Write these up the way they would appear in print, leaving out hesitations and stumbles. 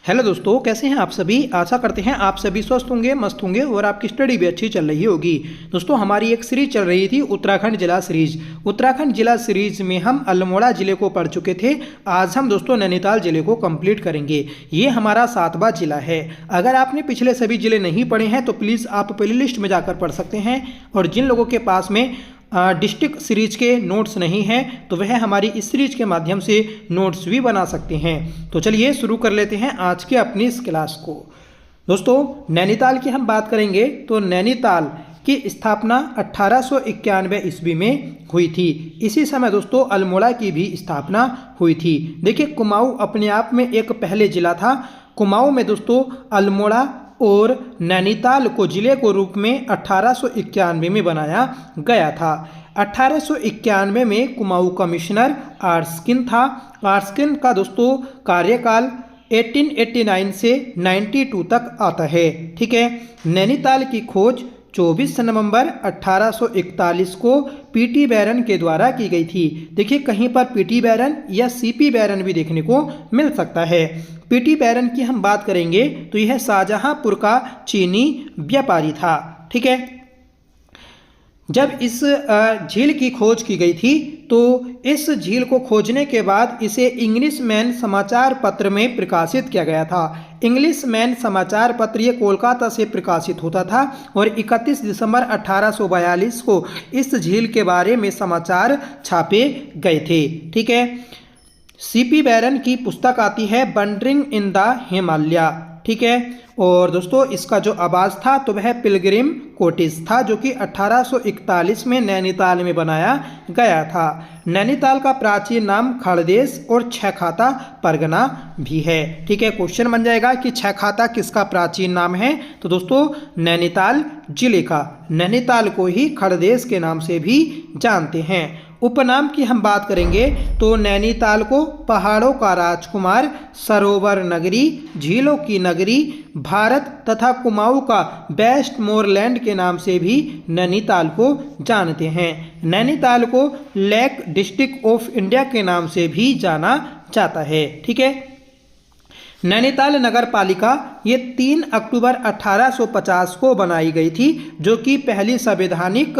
Hello दोस्तों, कैसे हैं आप सभी। आशा करते हैं आप सभी स्वस्थ होंगे, मस्त होंगे और आपकी स्टडी भी अच्छी चल रही होगी। दोस्तों, हमारी एक सीरीज चल रही थी उत्तराखंड जिला सीरीज। उत्तराखंड जिला सीरीज में हम अल्मोड़ा जिले को पढ़ चुके थे। आज हम दोस्तों नैनीताल जिले को कंप्लीट करेंगे। ये हमारा 7वां जिला है। अगर आपने पिछले सभी जिले नहीं पढ़े हैं तो प्लीज़ आप प्ले लिस्ट में जाकर पढ़ सकते हैं। और जिन लोगों के पास में डिस्ट्रिक्ट सीरीज के नोट्स नहीं हैं तो वह हमारी इस सीरीज के माध्यम से नोट्स भी बना सकते हैं। तो चलिए शुरू कर लेते हैं आज के अपनी इस क्लास को। दोस्तों, नैनीताल की हम बात करेंगे तो नैनीताल की स्थापना 1891 ईस्वी में हुई थी। इसी समय दोस्तों अल्मोड़ा की भी स्थापना हुई थी। देखिए, कुमाऊं अपने आप में एक पहले जिला था। कुमाऊं में दोस्तों अल्मोड़ा और नैनीताल को जिले को रूप में 1891 में बनाया गया था। 1891 में कुमाऊं कमिश्नर आर्स्किन था। आर्स्किन का दोस्तों कार्यकाल 1889 से 92 तक आता है। ठीक है। नैनीताल की खोज 24 नवंबर 1841 को पीटी बैरन के द्वारा की गई थी। देखिए, कहीं पर पीटी बैरन या सीपी बैरन भी देखने को मिल सकता है। पीटी बैरन की हम बात करेंगे तो यह शाहजहांपुर का चीनी व्यापारी था। ठीक है। जब इस झील की खोज की गई थी तो इस झील को खोजने के बाद इसे इंग्लिश मैन समाचार पत्र में प्रकाशित किया गया था। इंग्लिश मैन समाचार पत्र ये कोलकाता से प्रकाशित होता था और 31 दिसंबर 1842 को इस झील के बारे में समाचार छापे गए थे। ठीक है। सीपी बैरन की पुस्तक आती है वंडरिंग इन द हिमालय। ठीक है। और दोस्तों इसका जो आवास था तो वह पिलग्रिम कॉटेज था, जो कि 1841 में नैनीताल में बनाया गया था। नैनीताल का प्राचीन नाम खड़देश और छहखाता परगना भी है। ठीक है। क्वेश्चन बन जाएगा कि छहखाता किसका प्राचीन नाम है, तो दोस्तों नैनीताल जिले का। नैनीताल को ही खड़देश के नाम से भी जानते हैं। उपनाम की हम बात करेंगे तो नैनीताल को पहाड़ों का राजकुमार, सरोवर नगरी, झीलों की नगरी, भारत तथा कुमाऊं का बेस्ट मोरलैंड के नाम से भी नैनीताल को जानते हैं। नैनीताल को लेक डिस्ट्रिक्ट ऑफ इंडिया के नाम से भी जाना जाता है। ठीक है। नैनीताल नगर पालिका ये 3 अक्टूबर 1850 को बनाई गई थी, जो कि पहली संवैधानिक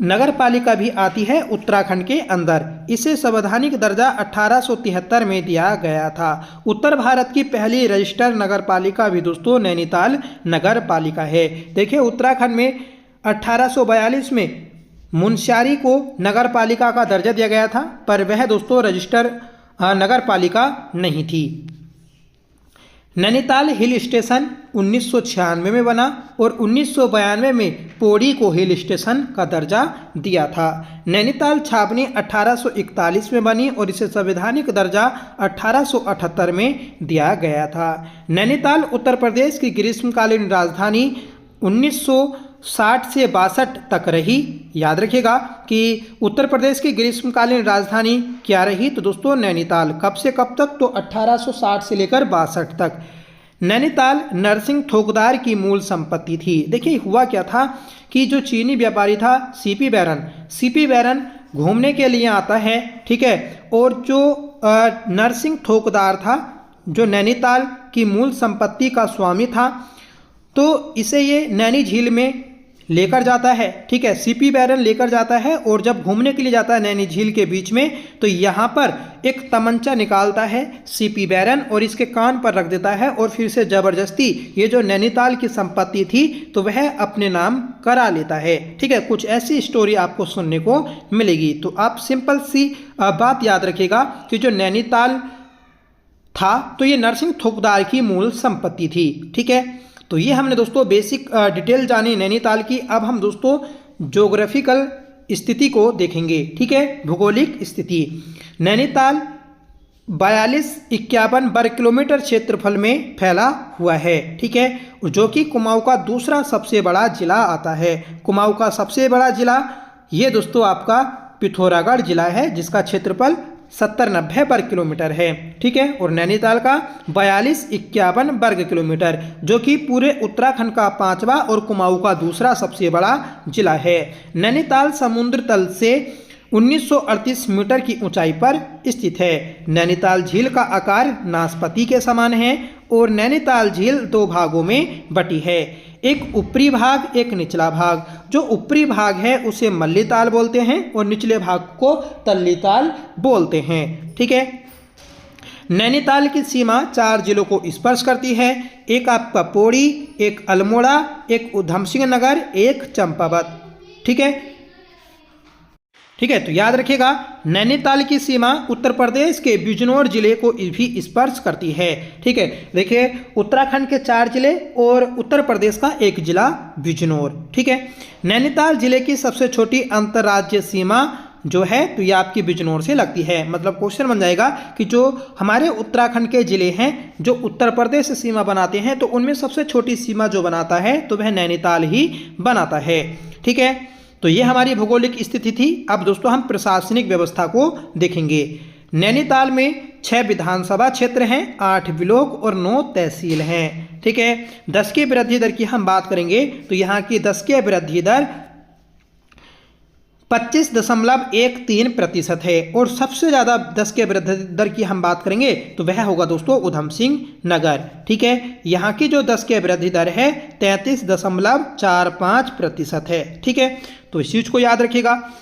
नगर पालिका भी आती है उत्तराखंड के अंदर। इसे संवैधानिक दर्जा 1873 में दिया गया था। उत्तर भारत की पहली रजिस्टर्ड नगर पालिका भी दोस्तों नैनीताल नगर पालिका है। देखिए, उत्तराखंड में 1842 में मुनस्यारी को नगर पालिका का दर्जा दिया गया था, पर वह दोस्तों रजिस्टर्ड नगर पालिका नहीं थी। नैनीताल हिल स्टेशन 1996 में बना और 1992 में पौड़ी को हिल स्टेशन का दर्जा दिया था। नैनीताल छावनी 1841 में बनी और इसे संवैधानिक दर्जा 1878 में दिया गया था। नैनीताल उत्तर प्रदेश की ग्रीष्मकालीन राजधानी 1960 से 62 तक रही। याद रखिएगा कि उत्तर प्रदेश की ग्रीष्मकालीन राजधानी क्या रही, तो दोस्तों नैनीताल। कब से कब तक, तो 1860 से लेकर 62 तक। नैनीताल नरसिंह ठोकदार की मूल संपत्ति थी। देखिए, हुआ क्या था कि जो चीनी व्यापारी था सीपी बैरन घूमने के लिए आता है। ठीक है। और जो नरसिंह ठोकदार था, जो नैनीताल की मूल संपत्ति का स्वामी था, तो इसे ये नैनी झील में लेकर जाता है। ठीक है। सीपी बैरन लेकर जाता है और जब घूमने के लिए जाता है नैनी झील के बीच में, तो यहाँ पर एक तमंचा निकालता है सीपी बैरन और इसके कान पर रख देता है और फिर से जबरदस्ती ये जो नैनीताल की संपत्ति थी तो वह अपने नाम करा लेता है। ठीक है। कुछ ऐसी स्टोरी आपको सुनने को मिलेगी। तो आप सिंपल सी बात याद रखिएगा कि जो नैनीताल था तो ये नरसिंह ठोकदार की मूल संपत्ति थी। ठीक है। तो ये हमने दोस्तों बेसिक डिटेल जानी नैनीताल की। अब हम दोस्तों ज्योग्राफिकल स्थिति को देखेंगे। ठीक है। भूगोलिक स्थिति। नैनीताल 4251 वर्ग किलोमीटर क्षेत्रफल में फैला हुआ है। ठीक है। जो कि कुमाऊं का दूसरा सबसे बड़ा जिला आता है। कुमाऊं का सबसे बड़ा जिला ये दोस्तों आपका पिथौरागढ़ जिला है, जिसका क्षेत्रफल 70-90 वर्ग किलोमीटर है। ठीक है। और नैनीताल का 4251 वर्ग किलोमीटर, जो कि पूरे उत्तराखंड का 5वां और कुमाऊं का दूसरा सबसे बड़ा जिला है। नैनीताल समुद्र तल से 1938 मीटर की ऊंचाई पर स्थित है। नैनीताल झील का आकार नाशपाती के समान है और नैनीताल झील दो भागों में बटी है, एक ऊपरी भाग एक निचला भाग। जो ऊपरी भाग है उसे मल्लीताल बोलते हैं और निचले भाग को तल्लीताल बोलते हैं। ठीक है, नैनीताल की सीमा 4 जिलों को स्पर्श करती है, एक आपका पौड़ी, एक अल्मोड़ा, एक उधमसिंह नगर, एक चंपावत। ठीक है, तो याद रखिएगा नैनीताल की सीमा उत्तर प्रदेश के बिजनौर जिले को भी स्पर्श करती है। ठीक है, देखिए उत्तराखंड के 4 जिले और उत्तर प्रदेश का एक जिला बिजनौर। ठीक है, नैनीताल जिले की सबसे छोटी अंतर्राज्यीय सीमा जो है तो ये आपकी बिजनौर से लगती है। मतलब क्वेश्चन बन जाएगा कि जो हमारे उत्तराखंड के जिले हैं जो उत्तर प्रदेश से सीमा बनाते हैं तो उनमें सबसे छोटी सीमा जो बनाता है तो वह नैनीताल ही बनाता है। ठीक है, तो ये हमारी भौगोलिक स्थिति थी। अब दोस्तों हम प्रशासनिक व्यवस्था को देखेंगे। नैनीताल में 6 विधानसभा क्षेत्र हैं, 8 ब्लॉक और 9 तहसील हैं। ठीक है, 10 की वृद्धि दर की हम बात करेंगे तो यहाँ की 10 की वृद्धि दर 25.13% है और सबसे ज़्यादा 10 के वृद्धि दर की हम बात करेंगे तो वह होगा दोस्तों उधमसिंह नगर। ठीक है, यहाँ की जो 10 के वृद्धि दर है 33.45% है। ठीक है, तो इस चीज़ को याद रखिएगा।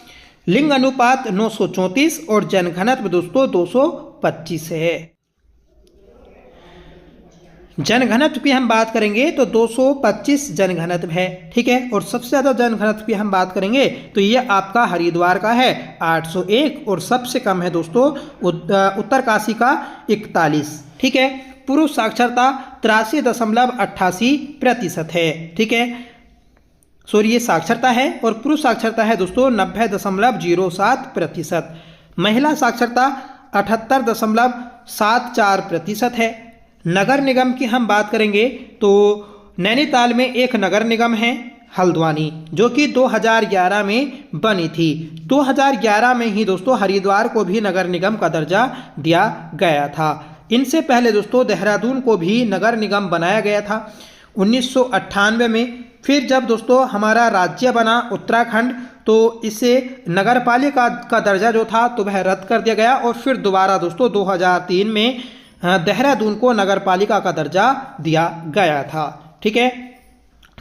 लिंग अनुपात 934 और जनघनत्व दोस्तों 225 है। जनघनत्व की हम बात करेंगे तो 225 जनघनत्व है। ठीक है, और सबसे ज़्यादा जनघनत्व की हम बात करेंगे तो ये आपका हरिद्वार का है 801 और सबसे कम है दोस्तों उत्तरकाशी का 41। ठीक है, पुरुष साक्षरता 83.88% है। ठीक है, सॉरी ये साक्षरता है और पुरुष साक्षरता है दोस्तों 90.07%। महिला साक्षरता 78.74% है। नगर निगम की हम बात करेंगे तो नैनीताल में एक नगर निगम है हल्द्वानी जो कि 2011 में बनी थी। 2011 में ही दोस्तों हरिद्वार को भी नगर निगम का दर्जा दिया गया था। इनसे पहले दोस्तों देहरादून को भी नगर निगम बनाया गया था 1998 में। फिर जब दोस्तों हमारा राज्य बना उत्तराखंड तो इसे नगर पालिका का दर्जा जो था तो वह रद्द कर दिया गया और फिर दोबारा दोस्तों 2003 में देहरादून को नगर पालिका का दर्जा दिया गया था। ठीक है,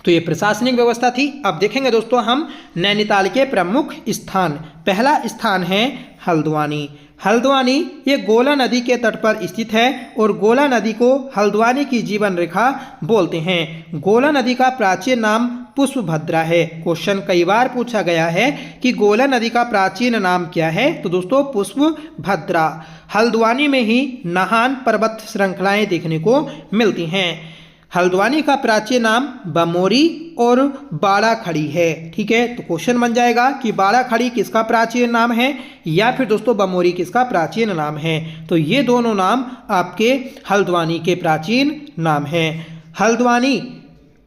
तो ये प्रशासनिक व्यवस्था थी। अब देखेंगे दोस्तों हम नैनीताल के प्रमुख स्थान। पहला स्थान है हल्द्वानी। हल्द्वानी ये गोला नदी के तट पर स्थित है और गोला नदी को हल्द्वानी की जीवन रेखा बोलते हैं। गोला नदी का प्राचीन नाम पुष्पभद्रा है। क्वेश्चन कई बार पूछा गया है कि गोला नदी का प्राचीन नाम क्या है तो दोस्तों पुष्पभद्रा। हल्द्वानी में ही नाहन पर्वत श्रृंखलाएं देखने को मिलती हैं। हल्द्वानी का प्राचीन नाम बमोरी और बाड़ा खड़ी है। ठीक है, तो क्वेश्चन बन जाएगा कि बाड़ा खड़ी किसका प्राचीन नाम है या फिर दोस्तों बमोरी किसका प्राचीन नाम है। तो ये दोनों नाम आपके हल्द्वानी के प्राचीन नाम हैं। हल्द्वानी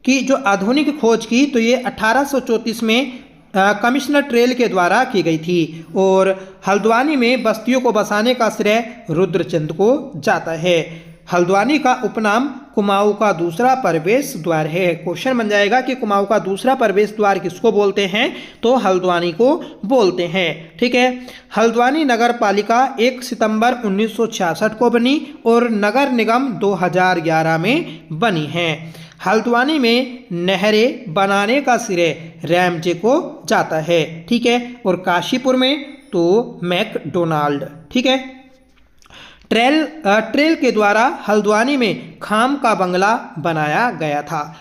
की जो आधुनिक खोज की तो ये 1834 में कमिश्नर ट्रेल के द्वारा की गई थी और हल्द्वानी में बस्तियों को बसाने का श्रेय रुद्रचंद को जाता है। हल्द्वानी का उपनाम कुमाऊं का दूसरा प्रवेश द्वार है। क्वेश्चन बन जाएगा कि कुमाऊं का दूसरा प्रवेश द्वार किसको बोलते हैं तो हल्द्वानी को बोलते हैं। ठीक है, हल्द्वानी नगर पालिका 1 सितंबर 1966 को बनी और नगर निगम 2011 में बनी है। हल्द्वानी में नहरें बनाने का श्रेय रैमजे को जाता है। ठीक है, और काशीपुर में तो मैकडोनाल्ड। ठीक है, ट्रेल के द्वारा हल्द्वानी में खाम का बंगला बनाया गया था।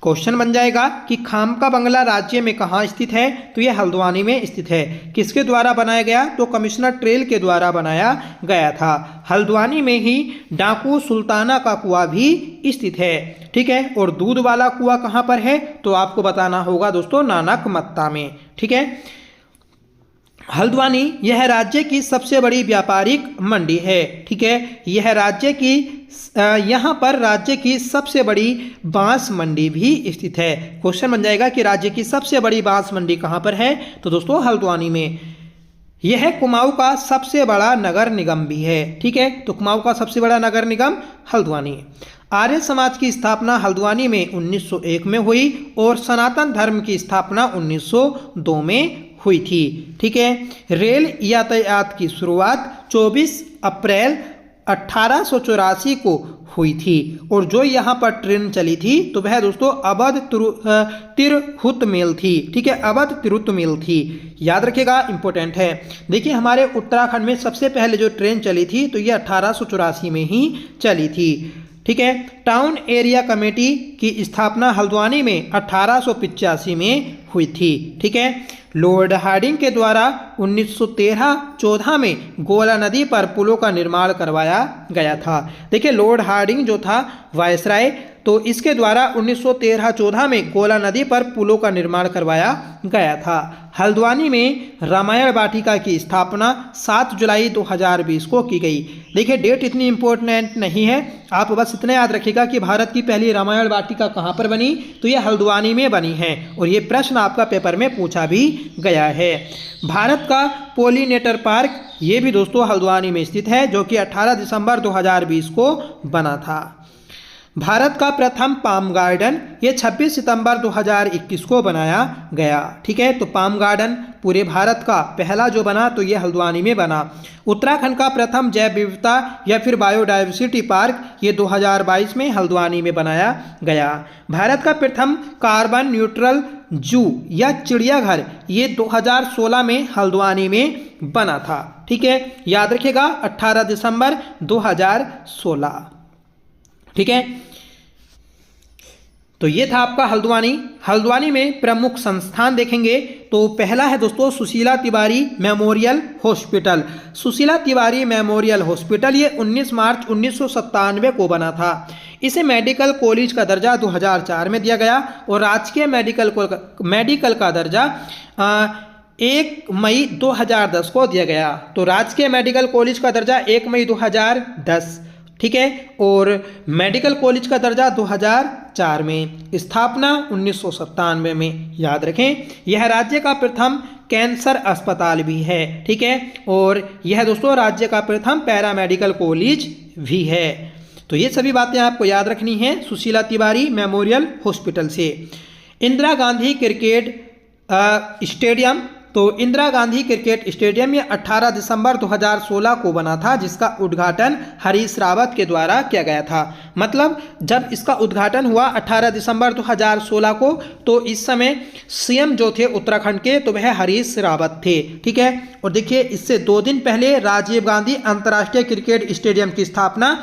क्वेश्चन बन जाएगा कि खाम का बंगला राज्य में कहाँ स्थित है तो ये हल्द्वानी में स्थित है। किसके द्वारा बनाया गया तो कमिश्नर ट्रेल के द्वारा बनाया गया था। हल्द्वानी में ही डाकू सुल्ताना का कुआं भी स्थित है। ठीक है, और दूध वाला कुआं कहाँ पर है तो आपको बताना होगा दोस्तों नानक मत्ता में। ठीक है, हल्द्वानी यह राज्य की सबसे बड़ी व्यापारिक मंडी है। ठीक है, यह यहाँ पर राज्य की सबसे बड़ी बांस मंडी भी स्थित है। क्वेश्चन बन जाएगा कि राज्य की सबसे बड़ी बांस मंडी कहाँ पर है तो दोस्तों हल्द्वानी में। यह कुमाऊं का सबसे बड़ा नगर निगम भी है। ठीक है, तो कुमाऊं का सबसे बड़ा नगर निगम हल्द्वानी। आर्य समाज की स्थापना हल्द्वानी में 1901 में हुई और सनातन धर्म की स्थापना 1902 में हुई थी। ठीक है, रेल यातायात की शुरुआत 24 अप्रैल 1884 को हुई थी और जो यहाँ पर ट्रेन चली थी तो वह दोस्तों अवध तिरहुत मेल थी। ठीक है, अवध तिरहुत मेल थी, याद रखिएगा, इंपॉर्टेंट है। देखिए हमारे उत्तराखंड में सबसे पहले जो ट्रेन चली थी तो ये 1884 में ही चली थी। ठीक है, टाउन एरिया कमेटी की स्थापना हल्द्वानी में 1885 में हुई थी। ठीक है, लॉर्ड हार्डिंग के द्वारा 1913-14 में गोला नदी पर पुलों का निर्माण करवाया गया था। देखिए लॉर्ड हार्डिंग जो था वायसराय, तो इसके द्वारा 1913-14 में गोला नदी पर पुलों का निर्माण करवाया गया था। हल्द्वानी में रामायण वाटिका की स्थापना 7 जुलाई 2020 को की गई। देखिए डेट इतनी इम्पोर्टेंट नहीं है, आप बस इतना याद रखिएगा कि भारत की पहली रामायण वाटिका कहाँ पर बनी, तो ये हल्द्वानी में बनी है और ये प्रश्न आपका पेपर में पूछा भी गया है। भारत का पोलिनेटर पार्क ये भी दोस्तों हल्द्वानी में स्थित है, जो कि 18 दिसंबर 2020 को बना था। भारत का प्रथम पाम गार्डन ये 26 सितंबर 2021 को बनाया गया। ठीक है, तो पाम गार्डन पूरे भारत का पहला जो बना तो ये हल्द्वानी में बना। उत्तराखंड का प्रथम जैव विविधता या फिर बायोडाइवर्सिटी पार्क ये 2022 में हल्द्वानी में बनाया गया। भारत का प्रथम कार्बन न्यूट्रल जू या चिड़ियाघर ये 2016 में हल्द्वानी में बना था। ठीक है, याद रखिएगा 18 दिसंबर 2016। ठीक है, तो ये था आपका हल्द्वानी। हल्द्वानी में प्रमुख संस्थान देखेंगे तो पहला है दोस्तों Sushila Tiwari memorial hospital. Sushila Tiwari memorial hospital ये 19 मार्च 1997 को बना था। इसे मेडिकल कॉलेज का दर्जा 2004 में दिया गया और राजकीय मेडिकल का दर्जा 1 मई 2010 को दिया गया। तो राजकीय मेडिकल कॉलेज का दर्जा 1 मई 2010, ठीक है, और मेडिकल कॉलेज का दर्जा 2004 में, स्थापना 1997 में, याद रखें। यह राज्य का प्रथम कैंसर अस्पताल भी है। ठीक है, और यह दोस्तों राज्य का प्रथम पैरामेडिकल कॉलेज भी है। तो ये सभी बातें आपको याद रखनी है सुशीला तिवारी मेमोरियल हॉस्पिटल से। इंदिरा गांधी क्रिकेट स्टेडियम, तो इंदिरा गांधी क्रिकेट स्टेडियम ये 18 दिसंबर 2016 को बना था, जिसका उद्घाटन हरीश रावत के द्वारा किया गया था। मतलब जब इसका उद्घाटन हुआ 18 दिसंबर 2016 को, तो इस समय सीएम जो थे उत्तराखंड के तो वह हरीश रावत थे। ठीक है, और देखिए इससे 2 दिन पहले राजीव गांधी अंतर्राष्ट्रीय क्रिकेट स्टेडियम की स्थापना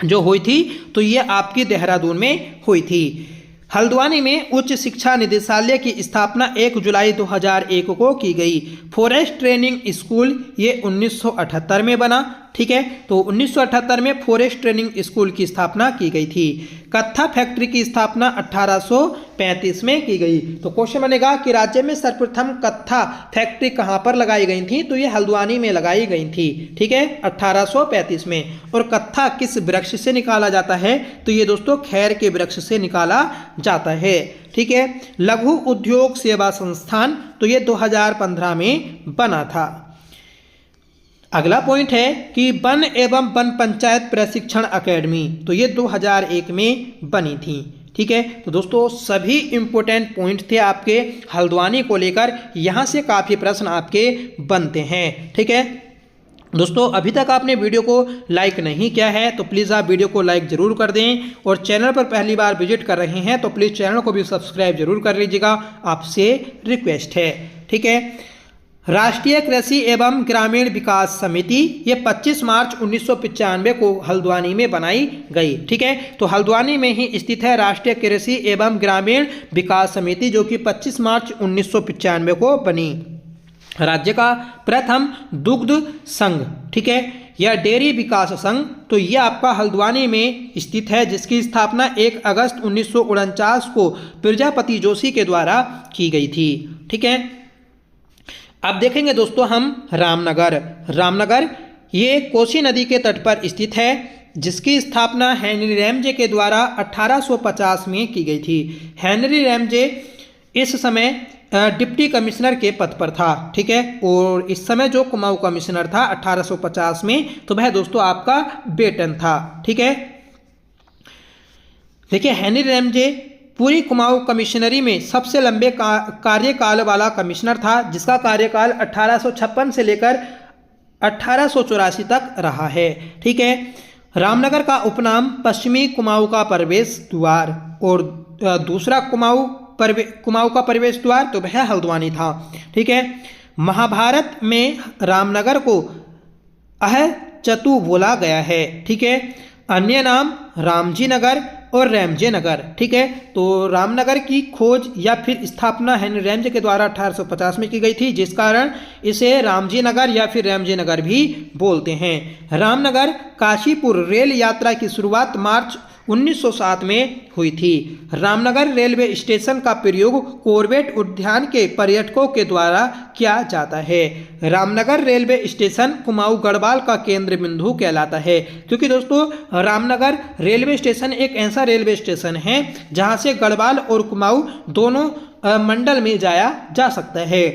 जो हुई थी तो ये आपकी देहरादून में हुई थी। हल्द्वानी में उच्च शिक्षा निदेशालय की स्थापना 1 जुलाई 2001 को की गई। फॉरेस्ट ट्रेनिंग स्कूल ये 1978 में बना। ठीक है, तो 1978 में फॉरेस्ट ट्रेनिंग स्कूल की स्थापना की गई थी। कत्था फैक्ट्री की स्थापना 1835 में की गई। तो क्वेश्चन बनेगा कि राज्य में सर्वप्रथम कत्था फैक्ट्री कहाँ पर लगाई गई थी, तो ये हल्द्वानी में लगाई गई थी। ठीक है, 1835 में। और कत्था किस वृक्ष से निकाला जाता है, तो ये दोस्तों खैर के वृक्ष से निकाला जाता है। ठीक है, लघु उद्योग सेवा संस्थान, तो ये 2015 में बना था। अगला पॉइंट है कि वन एवं वन पंचायत प्रशिक्षण अकेडमी, तो ये 2001 में बनी थी। ठीक है, तो दोस्तों सभी इंपॉर्टेंट पॉइंट थे आपके हल्द्वानी को लेकर, यहाँ से काफ़ी प्रश्न आपके बनते हैं। ठीक है दोस्तों, अभी तक आपने वीडियो को लाइक नहीं किया है तो प्लीज़ आप वीडियो को लाइक ज़रूर कर दें, और चैनल पर पहली बार विजिट कर रहे हैं तो प्लीज़ चैनल को भी सब्सक्राइब जरूर कर लीजिएगा, आपसे रिक्वेस्ट है। ठीक है, राष्ट्रीय कृषि एवं ग्रामीण विकास समिति ये 25 मार्च 1995 को हल्द्वानी में बनाई गई। ठीक है, तो हल्द्वानी में ही स्थित है राष्ट्रीय कृषि एवं ग्रामीण विकास समिति, जो कि 25 मार्च 1995 को बनी। राज्य का प्रथम दुग्ध संघ, ठीक है, या डेयरी विकास संघ, तो ये आपका हल्द्वानी में स्थित है, जिसकी स्थापना 1 अगस्त 1949 को प्रजापति जोशी के द्वारा की गई थी। ठीक है, अब देखेंगे दोस्तों हम रामनगर ये कोसी नदी के तट पर स्थित है, जिसकी स्थापना हेनरी रैमजे के द्वारा 1850 में की गई थी। हेनरी रैमजे इस समय डिप्टी कमिश्नर के पद पर था। ठीक है, और इस समय जो कुमाऊं कमिश्नर था 1850 में, तो वह दोस्तों आपका बेटन था। ठीक है, देखिए हेनरी रैमजे पूरी कुमाऊं कमिश्नरी में सबसे लंबे कार्यकाल वाला कमिश्नर था, जिसका कार्यकाल 1856 से लेकर 1884 तक रहा है। ठीक है। रामनगर का उपनाम पश्चिमी कुमाऊं का प्रवेश द्वार और दूसरा कुमाऊं का प्रवेश द्वार तो वह हल्द्वानी था। ठीक है। महाभारत में रामनगर को अहचतु बोला गया है। ठीक है। अन्य नाम रामजी नगर और रैमजे नगर। ठीक है। तो रामनगर की खोज या फिर स्थापना हेनरी रैमजे के द्वारा 1850 में की गई थी, जिस कारण इसे रामजी नगर या फिर रैमजे नगर भी बोलते हैं। रामनगर काशीपुर रेल यात्रा की शुरुआत मार्च 1907 में हुई थी। रामनगर रेलवे स्टेशन का प्रयोग कॉर्बेट उद्यान के पर्यटकों के द्वारा किया जाता है। रामनगर रेलवे स्टेशन कुमाऊं गढ़वाल का केंद्र बिंदु कहलाता है, क्योंकि दोस्तों रामनगर रेलवे स्टेशन एक ऐसा रेलवे स्टेशन है जहां से गढ़वाल और कुमाऊं दोनों मंडल में जाया जा सकता है।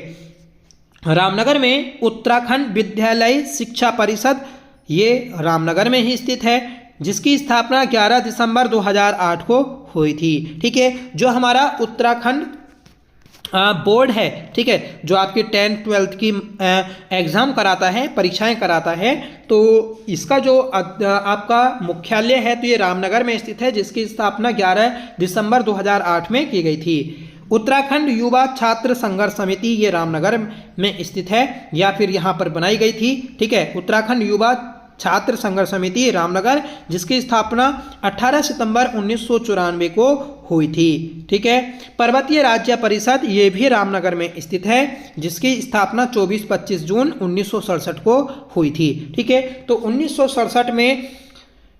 रामनगर में उत्तराखंड विद्यालय शिक्षा परिषद ये रामनगर में ही स्थित है, जिसकी स्थापना 11 दिसंबर 2008 को हुई थी। ठीक है। जो हमारा उत्तराखंड बोर्ड है, ठीक है, जो आपकी 10th 12th की एग्ज़ाम कराता है, परीक्षाएं कराता है, तो इसका जो आपका मुख्यालय है तो ये रामनगर में स्थित है, जिसकी स्थापना 11 दिसंबर 2008 में की गई थी। उत्तराखंड युवा छात्र संघर्ष समिति ये रामनगर में स्थित है या फिर यहाँ पर बनाई गई थी। ठीक है। उत्तराखंड युवा छात्र संघर्ष समिति रामनगर, जिसकी स्थापना 18 सितंबर 1994 को हुई थी। ठीक है। पर्वतीय राज्य परिषद ये भी रामनगर में स्थित है, जिसकी स्थापना 24-25 जून 1967 को हुई थी। ठीक है। तो 1967 में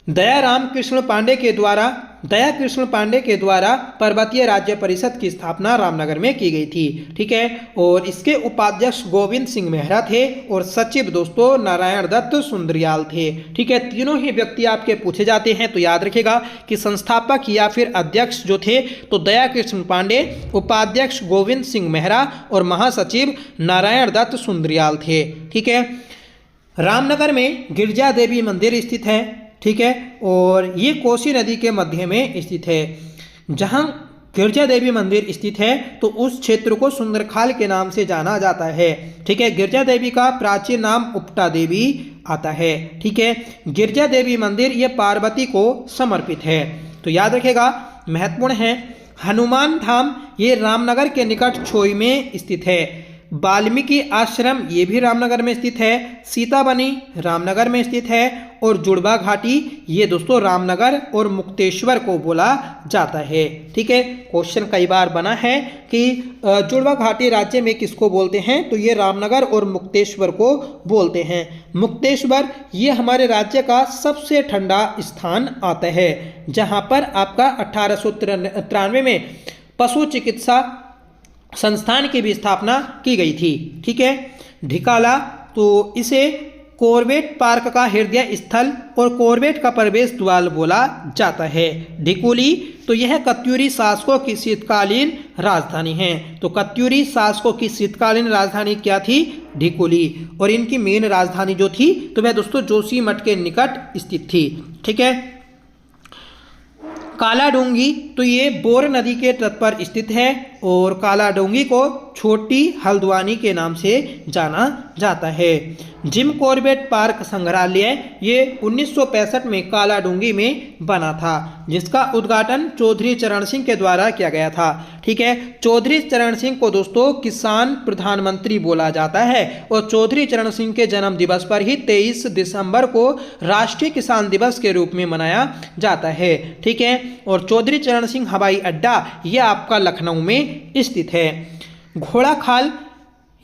दया कृष्ण पांडे के द्वारा पर्वतीय राज्य परिषद की स्थापना रामनगर में की गई थी। ठीक है। और इसके उपाध्यक्ष गोविंद सिंह मेहरा थे और सचिव दोस्तों नारायण दत्त सुंदरियाल थे। ठीक है। तीनों ही व्यक्ति आपके पूछे जाते हैं, तो याद रखेगा कि संस्थापक या फिर अध्यक्ष जो थे तो दया कृष्ण पांडे, उपाध्यक्ष गोविंद सिंह मेहरा और महासचिव नारायण दत्त सुंदरियाल थे। ठीक है। रामनगर में गिरजा देवी मंदिर स्थित है। ठीक है। और ये कोसी नदी के मध्य में स्थित है। जहाँ गिरजा देवी मंदिर स्थित है तो उस क्षेत्र को सुंदरखाल के नाम से जाना जाता है। ठीक है। गिरजा देवी का प्राचीन नाम उपटा देवी आता है। ठीक है। गिरजा देवी मंदिर ये पार्वती को समर्पित है, तो याद रखेगा, महत्वपूर्ण है। हनुमान धाम ये रामनगर के निकट छोई में स्थित है। वाल्मीकि आश्रम ये भी रामनगर में स्थित है। सीताबनी रामनगर में स्थित है और जुड़वा घाटी ये दोस्तों रामनगर और मुक्तेश्वर को बोला जाता है। ठीक है। क्वेश्चन कई बार बना है कि जुड़वा घाटी राज्य में किसको बोलते हैं, तो ये रामनगर और मुक्तेश्वर को बोलते हैं। मुक्तेश्वर ये हमारे राज्य का सबसे ठंडा स्थान आता है, जहाँ पर आपका 1893 में पशु चिकित्सा संस्थान की भी स्थापना की गई थी। ठीक है। ढिकाला तो इसे कॉर्बेट पार्क का हृदय स्थल और कॉर्बेट का प्रवेश द्वार बोला जाता है। ढिकुली तो यह कत्यूरी शासकों की शीतकालीन राजधानी है। तो कत्यूरी शासकों की शीतकालीन राजधानी क्या थी, ढिकुली, और इनकी मेन राजधानी जो थी तो वह दोस्तों जोशीमठ के निकट स्थित थी। ठीक है। कालाडोंगी तो ये बोर नदी के तट पर स्थित है और कालाडोंगी को छोटी हल्द्वानी के नाम से जाना जाता है। जिम कॉर्बेट पार्क संग्रहालय ये 1965 में कालाडोंगी में बना था, जिसका उद्घाटन चौधरी चरण सिंह के द्वारा किया गया था। ठीक है। चौधरी चरण सिंह को दोस्तों किसान प्रधानमंत्री बोला जाता है और चौधरी चरण सिंह के जन्म दिवस पर ही 23 दिसंबर को राष्ट्रीय किसान दिवस के रूप में मनाया जाता है। ठीक है। और चौधरी चरण सिंह हवाई अड्डा यह आपका लखनऊ में स्थित है। घोड़ाखाल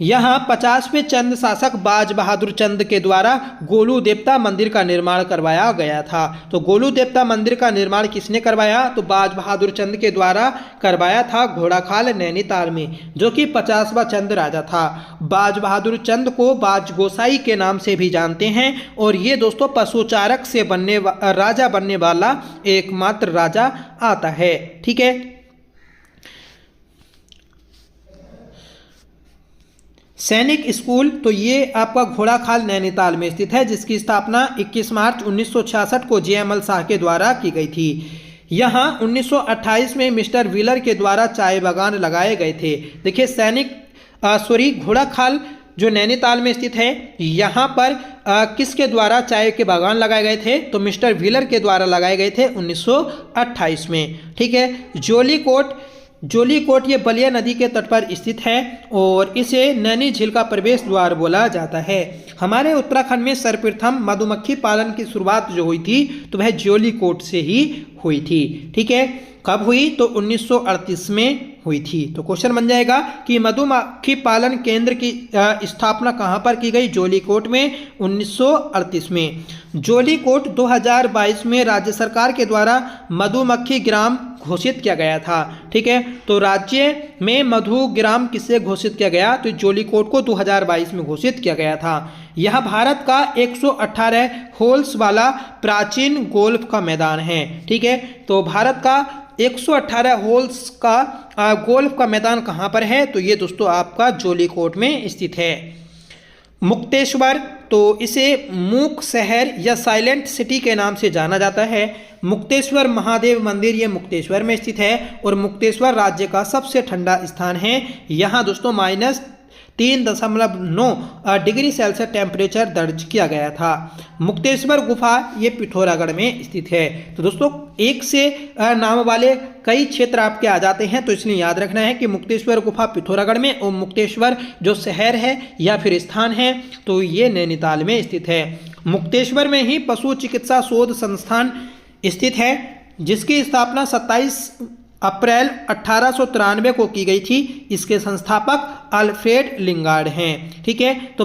यहाँ 50वें चंद शासक बाज बहादुर चंद के द्वारा गोलू देवता मंदिर का निर्माण करवाया गया था। तो गोलू देवता मंदिर का निर्माण किसने करवाया, तो बाज बहादुर चंद के द्वारा करवाया था घोड़ाखाल नैनीताल में, जो कि 50वां चंद राजा था। बाज बहादुर चंद को बाज गोसाई के नाम से भी जानते हैं और ये दोस्तों पशुचारक से राजा बनने वाला एकमात्र राजा आता है। ठीक है। सैनिक स्कूल तो ये आपका घोड़ाखाल नैनीताल में स्थित है, जिसकी स्थापना 21 मार्च 1966 को जेएमएल शाह के द्वारा की गई थी। यहाँ 1928 में मिस्टर व्हीलर के द्वारा चाय बागान लगाए गए थे। देखिए घोड़ा खाल जो नैनीताल में स्थित है, यहाँ पर किसके द्वारा चाय के बागान लगाए गए थे? तो मिस्टर व्हीलर के द्वारा लगाए गए थे 1928 में। ठीक है। जोलीकोट ये बलिया नदी के तट पर स्थित है और इसे नैनी झील का प्रवेश द्वार बोला जाता है। हमारे उत्तराखंड में सर्वप्रथम मधुमक्खी पालन की शुरुआत जो हुई थी तो वह जोलीकोट से ही हुई थी। ठीक है। कब हुई? तो 1938 में हुई थी। तो क्वेश्चन बन जाएगा कि मधुमक्खी पालन केंद्र की स्थापना कहाँ पर की गई? जोलीकोट में 1938 में। जोलीकोट 2022 में राज्य सरकार के द्वारा मधुमक्खी ग्राम घोषित किया गया था। ठीक है। तो राज्य में मधु ग्राम किससे घोषित किया गया? तो जोलीकोट को 2022 में घोषित किया गया था। यह भारत का 118 होल्स वाला प्राचीन गोल्फ का मैदान है। ठीक है। तो भारत का 118 होल्स का गोल्फ का मैदान कहाँ पर है? तो ये दोस्तों आपका जोलीकोट में स्थित है। मुक्तेश्वर, तो इसे मूक शहर या साइलेंट सिटी के नाम से जाना जाता है। मुक्तेश्वर महादेव मंदिर ये मुक्तेश्वर में स्थित है और मुक्तेश्वर राज्य का सबसे ठंडा स्थान है। यहाँ दोस्तों -3.9 डिग्री सेल्सियस टेम्परेचर दर्ज किया गया था। मुक्तेश्वर गुफा ये पिथौरागढ़ में स्थित है। तो दोस्तों एक से नाम वाले कई क्षेत्र आपके आ जाते हैं, तो इसलिए याद रखना है कि मुक्तेश्वर गुफा पिथौरागढ़ में और मुक्तेश्वर जो शहर है या फिर स्थान है तो ये नैनीताल में स्थित है। मुक्तेश्वर में ही पशु चिकित्सा शोध संस्थान स्थित है जिसकी स्थापना 27 अप्रैल 1893 को की गई थी। इसके संस्थापक अल्फ्रेड लिंगार्ड हैं। ठीक है। तो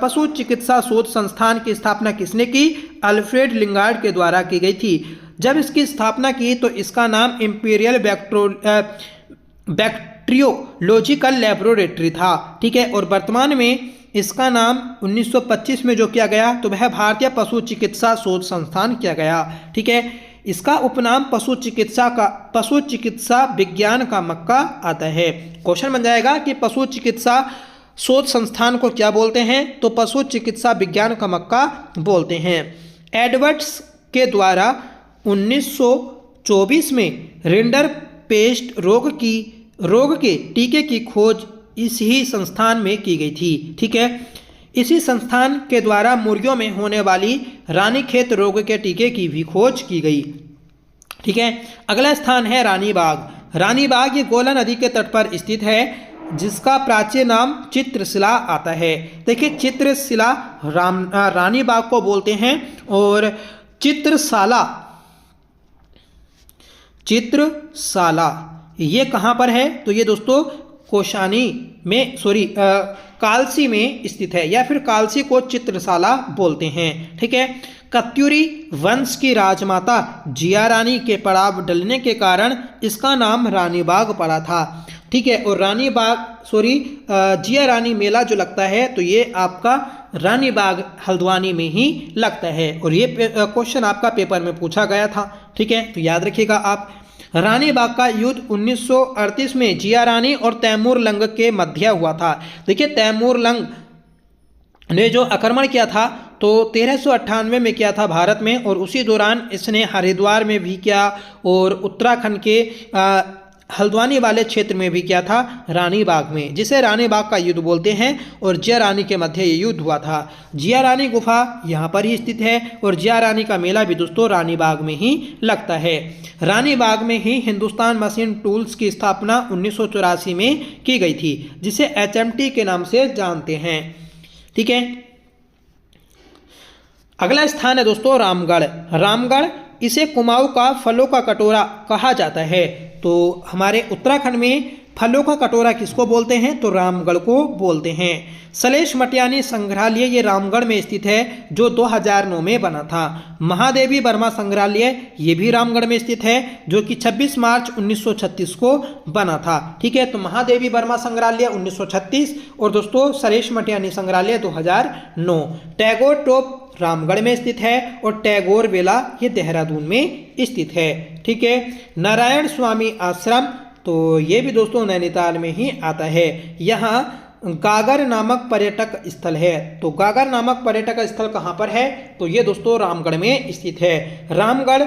पशु चिकित्सा शोध संस्थान की स्थापना किसने की? अल्फ्रेड लिंगार्ड के द्वारा की गई थी। जब इसकी स्थापना की तो इसका नाम इंपीरियल बैक्टीरियोलॉजिकल लेबोरेटरी था। ठीक है। और वर्तमान में इसका नाम 1925 में जो किया गया तो वह भारतीय पशु चिकित्सा शोध संस्थान किया गया। ठीक है। इसका उपनाम पशु चिकित्सा विज्ञान का मक्का आता है। क्वेश्चन बन जाएगा कि पशु चिकित्सा शोध संस्थान को क्या बोलते हैं? तो पशु चिकित्सा विज्ञान का मक्का बोलते हैं। एडवर्ड्स के द्वारा 1924 में रिंडर पेस्ट रोग के टीके की खोज इसी संस्थान में की गई थी। ठीक है। इसी संस्थान के द्वारा मुर्गियों में होने वाली रानीखेत रोग के टीके की भी खोज की गई। ठीक है। अगला स्थान है रानीबाग। रानीबाग ये गोला नदी के तट पर स्थित है जिसका प्राचीन नाम चित्रशिला आता है। देखिए चित्रशिला रानीबाग को बोलते हैं और चित्रशाला ये कहाँ पर है? तो ये दोस्तों कालसी में स्थित है या फिर कालसी को चित्रशाला बोलते हैं। ठीक है। कत्यूरी वंश की राजमाता जिया रानी के पड़ाव डलने के कारण इसका नाम रानीबाग पड़ा था। ठीक है। और जिया रानी मेला जो लगता है तो ये आपका रानीबाग हल्द्वानी में ही लगता है और ये क्वेश्चन आपका पेपर में पूछा गया था। ठीक है। तो याद रखिएगा आप। रानीबाग का युद्ध 1938 में जिया रानी और तैमूर लंग के मध्य हुआ था। देखिए तैमूर लंग ने जो आक्रमण किया था तो 1398 में किया था भारत में और उसी दौरान इसने हरिद्वार में भी किया और उत्तराखंड के हल्द्वानी वाले क्षेत्र में भी किया था रानीबाग में, जिसे रानीबाग का युद्ध बोलते हैं और जिया रानी के मध्य ये युद्ध हुआ था। जिया रानी गुफा यहाँ पर ही स्थित है और जिया रानी का मेला भी दोस्तों रानीबाग में ही लगता है। रानीबाग में ही हिंदुस्तान मशीन टूल्स की स्थापना 1984 में की गई थी जिसे HMT के नाम से जानते हैं। ठीक है। अगला स्थान है दोस्तों रामगढ़। रामगढ़ इसे कुमाऊं का फलों का कटोरा कहा जाता है। तो हमारे उत्तराखंड में फलों का कटोरा किसको बोलते हैं? तो रामगढ़ को बोलते हैं। सलेश मटियानी संग्रहालय ये रामगढ़ में स्थित है जो 2009 में बना था। महादेवी वर्मा संग्रहालय ये भी रामगढ़ में स्थित है जो कि 26 मार्च 1936 को बना था। ठीक है। तो महादेवी वर्मा संग्रहालय 1936 और दोस्तों सलेश मटियानी संग्रहालय 2009। टैगोर टॉप रामगढ़ में स्थित है और टैगोर वेला ये देहरादून में स्थित है। ठीक है। नारायण स्वामी आश्रम तो ये भी दोस्तों नैनीताल में ही आता है। यहाँ गागर नामक पर्यटक स्थल है। तो गागर नामक पर्यटक स्थल कहाँ पर है? तो ये दोस्तों रामगढ़ में स्थित है। रामगढ़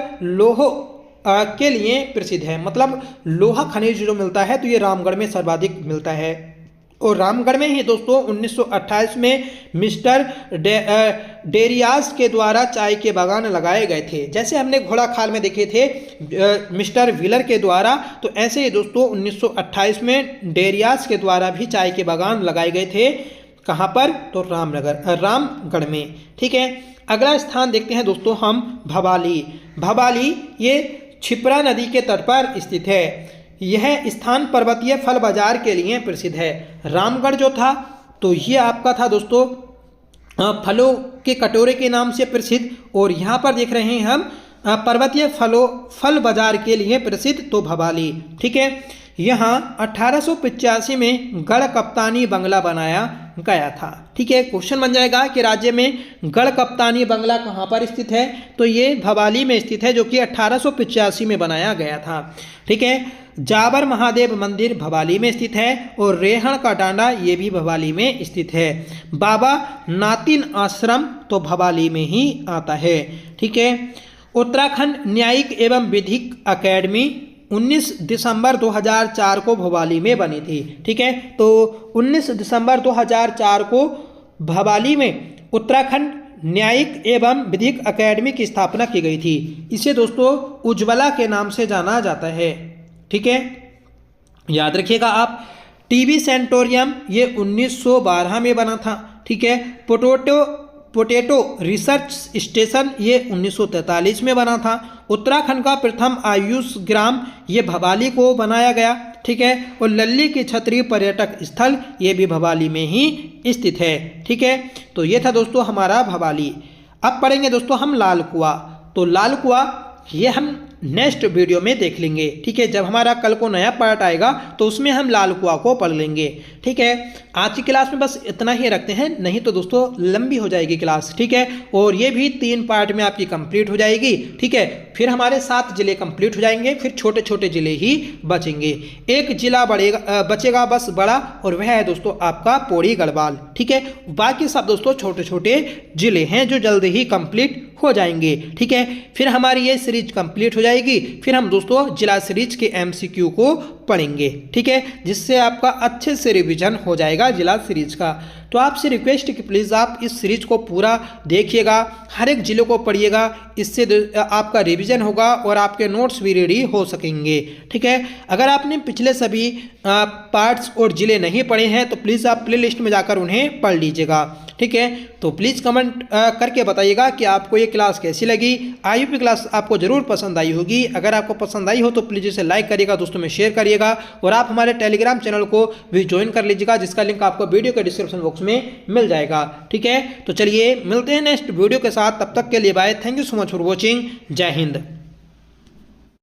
के लिए प्रसिद्ध है। मतलब लोहा खनिज जो मिलता है तो ये रामगढ़ में सर्वाधिक मिलता है। और रामगढ़ में ही दोस्तों 1928 में मिस्टर डेरियास के द्वारा चाय के बागान लगाए गए थे। जैसे हमने घोड़ाखाल में देखे थे मिस्टर व्हीलर के द्वारा, तो ऐसे ही दोस्तों 1928 में डेरियास के द्वारा भी चाय के बागान लगाए गए थे। कहाँ पर? तो रामगढ़ में। ठीक है, अगला स्थान देखते हैं दोस्तों हम भवाली। भवाली ये क्षिप्रा नदी के तट पर स्थित है। यह स्थान पर्वतीय फल बाजार के लिए प्रसिद्ध है। रामगढ़ जो था तो ये आपका था दोस्तों फलों के कटोरे के नाम से प्रसिद्ध, और यहाँ पर देख रहे हैं हम पर्वतीय फल बाजार के लिए प्रसिद्ध तो भवाली। ठीक है, यहाँ 1885 में गढ़ कप्तानी बंगला बनाया गया था। ठीक है, क्वेश्चन बन जाएगा कि राज्य में गढ़ कप्तानी बंगला कहाँ पर स्थित है, तो ये भवाली में स्थित है, जो कि 1885 में बनाया गया था। ठीक है, जाबर महादेव मंदिर भवाली में स्थित है, और रेहण का डांडा ये भी भवाली में स्थित है। बाबा नातिन आश्रम तो भवाली में ही आता है। ठीक है, उत्तराखंड न्यायिक एवं विधिक अकेडमी 19 दिसंबर 2004 को भवाली में बनी थी। ठीक है, तो 19 दिसंबर 2004 को भवाली में उत्तराखंड न्यायिक एवं विधिक अकेडमी की स्थापना की गई थी। इसे दोस्तों उज्ज्वला के नाम से जाना जाता है। ठीक है, याद रखिएगा आप। टीबी सेंटोरियम ये 1912 में बना था। ठीक है, पोटैटो रिसर्च स्टेशन ये 1943 में बना था। उत्तराखंड का प्रथम आयुष ग्राम ये भवाली को बनाया गया। ठीक है, और लल्ली की छतरी पर्यटक स्थल ये भी भवाली में ही स्थित है। ठीक है, तो ये था दोस्तों हमारा भवाली। अब पढ़ेंगे दोस्तों हम लाल कुआं। तो लाल कुआं ये हम नेक्स्ट वीडियो में देख लेंगे। ठीक है, जब हमारा कल को नया पार्ट आएगा तो उसमें हम लाल कुआं को पढ़ लेंगे। ठीक है, आज की क्लास में बस इतना ही रखते हैं, नहीं तो दोस्तों लंबी हो जाएगी क्लास। ठीक है, और ये भी 3 पार्ट में आपकी कंप्लीट हो जाएगी। ठीक है, फिर हमारे 7 जिले कंप्लीट हो जाएंगे, फिर छोटे छोटे जिले ही बचेंगे। एक जिला बचेगा बस बड़ा, और वह है दोस्तों आपका पौड़ी गढ़वाल। ठीक है, बाकी सब दोस्तों छोटे छोटे जिले हैं जो जल्दी ही कंप्लीट हो जाएंगे। ठीक है, फिर हमारी ये सीरीज कंप्लीट हो जाएगी, फिर हम दोस्तों जिला सीरीज के MCQ को पढ़ेंगे। ठीक है, जिससे आपका अच्छे से रिवीजन हो जाएगा जिला सीरीज का। तो आपसे रिक्वेस्ट कि प्लीज़ आप इस सीरीज को पूरा देखिएगा, हर एक जिले को पढ़िएगा, इससे आपका रिवीजन होगा और आपके नोट्स भी रेडी हो सकेंगे। ठीक है, अगर आपने पिछले सभी पार्ट्स और जिले नहीं पढ़े हैं तो प्लीज़ आप प्लेलिस्ट में जाकर उन्हें पढ़ लीजिएगा। ठीक है, तो प्लीज़ कमेंट करके बताइएगा कि आपको ये क्लास कैसी लगी। IUP क्लास आपको ज़रूर पसंद आई होगी। अगर आपको पसंद आई हो तो प्लीज़ इसे लाइक करिएगा, दोस्तों में शेयर करिएगा, और आप हमारे टेलीग्राम चैनल को भी ज्वाइन कर लीजिएगा, जिसका लिंक आपको वीडियो के डिस्क्रिप्शन बॉक्स में मिल जाएगा। ठीक है, तो चलिए मिलते हैं नेक्स्ट वीडियो के साथ, तब तक के लिए bye. Thank you so much for watching. जय हिंद।